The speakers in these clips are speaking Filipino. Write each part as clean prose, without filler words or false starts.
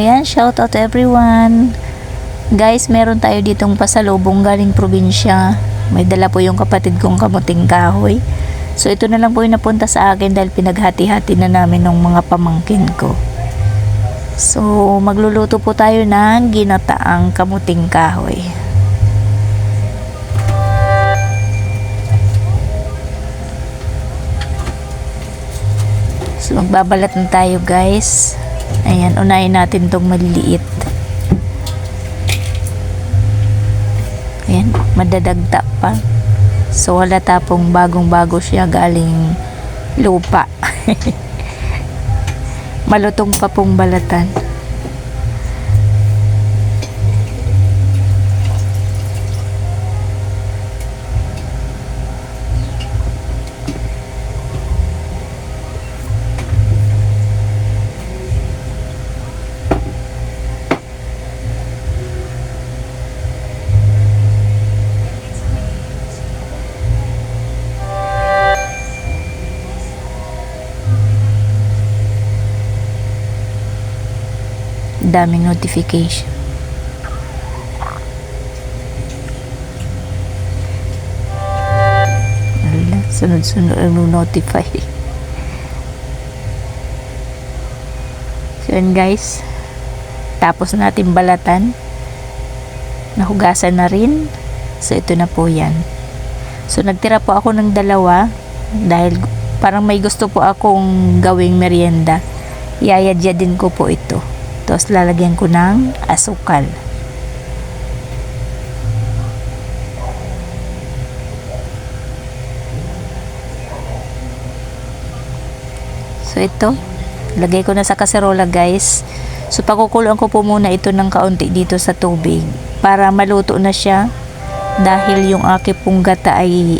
Ayan, shout out to everyone. Guys, meron tayo ditong pasalubong galing probinsya. May dala po yung kapatid kong kamuting kahoy. So ito na lang po yung napunta sa akin dahil pinaghati-hati na namin ng mga pamangkin ko. So magluluto po tayo ng ginataang kamuting kahoy. So magbabalat na tayo guys. Ayan, unahin natin tong maliliit. Ayan, madadagta pa. So wala tapong bagong-bago siya galing lupa. Malutong pa pong balatan. Daming notification. Sunod-sunod ang notify. So yun guys, tapos natin balatan, nahugasan na rin. So ito na po yan. So nagtira po ako ng dalawa dahil parang may gusto po akong gawing merienda. Iyayadya din ko po ito. Tapos lalagyan ko ng asukal. So ito, lagay ko na sa kaserola guys. So pakukuloan ko po muna ito ng kaunti dito sa tubig para maluto na siya dahil yung aking pong gata ay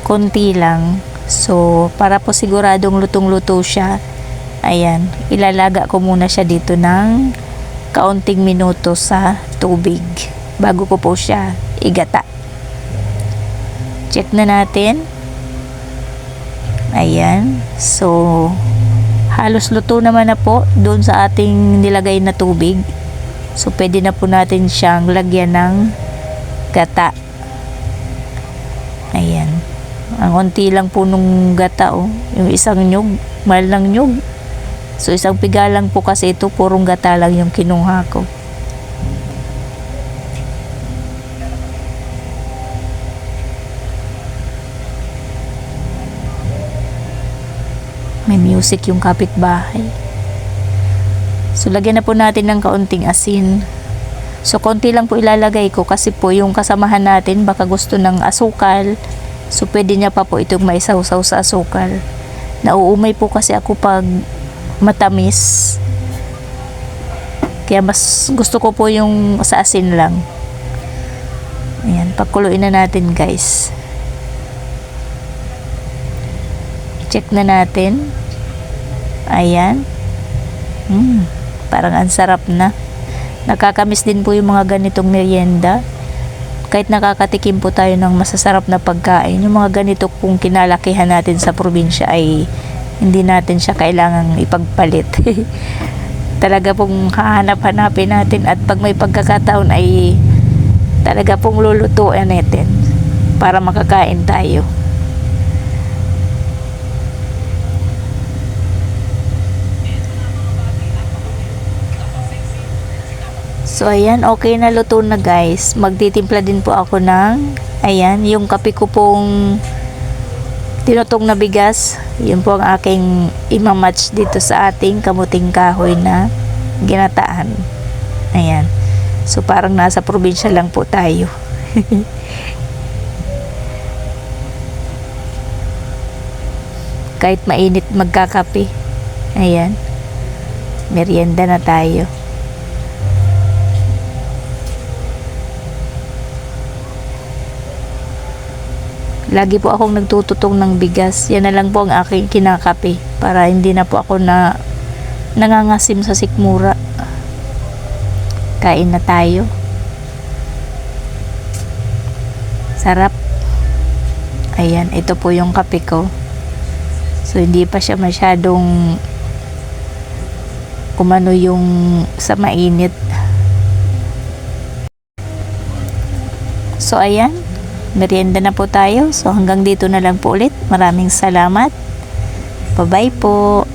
konti lang. So para po siguradong lutong-luto siya, ayan, ilalaga ko muna siya dito ng kaunting minuto sa tubig bago ko po siya igata. Check na natin. Ayan. So, halos luto naman na po doon sa ating nilagay na tubig. So, pwede na po natin siyang lagyan ng gata. Ayan. Ang konti lang po nung gata, oh. Yung isang nyug, mahal ng nyug. So isang piga lang po kasi ito, purong gata lang yung kinuha ko. May music yung kapitbahay. So lagyan na po natin ng kaunting asin. So konti lang po ilalagay ko kasi po yung kasamahan natin baka gusto ng asukal. So pwede niya pa po itong maisawsaw sa asukal. Nauumay po kasi ako pag matamis, kaya mas gusto ko po yung sa asin lang. Ayan, pakuluin na natin guys. Check na natin. Ayan. Parang ang sarap na. Nakakamiss din po yung mga ganitong merienda. Kahit nakakatikim po tayo ng masasarap na pagkain, yung mga ganito pong kinalakihan natin sa probinsya ay hindi natin siya kailangang ipagpalit. Talaga pong hahanap-hanapin natin at pag may pagkakataon ay talaga pong lulutuin natin para makakain tayo. So ayan, okay na, luto na guys. Magtitimpla din po ako ng, ayan, yung kape ko pong tinutong na bigas. Yun po ang aking imamatch dito sa ating kamuting kahoy na ginataan. Ayan. So parang nasa probinsya lang po tayo. Kahit mainit magkakape. Ayan. Merienda na tayo. Lagi po akong nagtututong ng bigas. Yan na lang po ang aking kinakape para hindi na po ako nangangasim sa sikmura. Kain na tayo. Sarap. Ayan, ito po yung kape ko. So hindi pa siya masyadong kumano yung sa mainit. So ayan, merienda na po tayo. So hanggang dito na lang po ulit. Maraming salamat. Bye-bye po.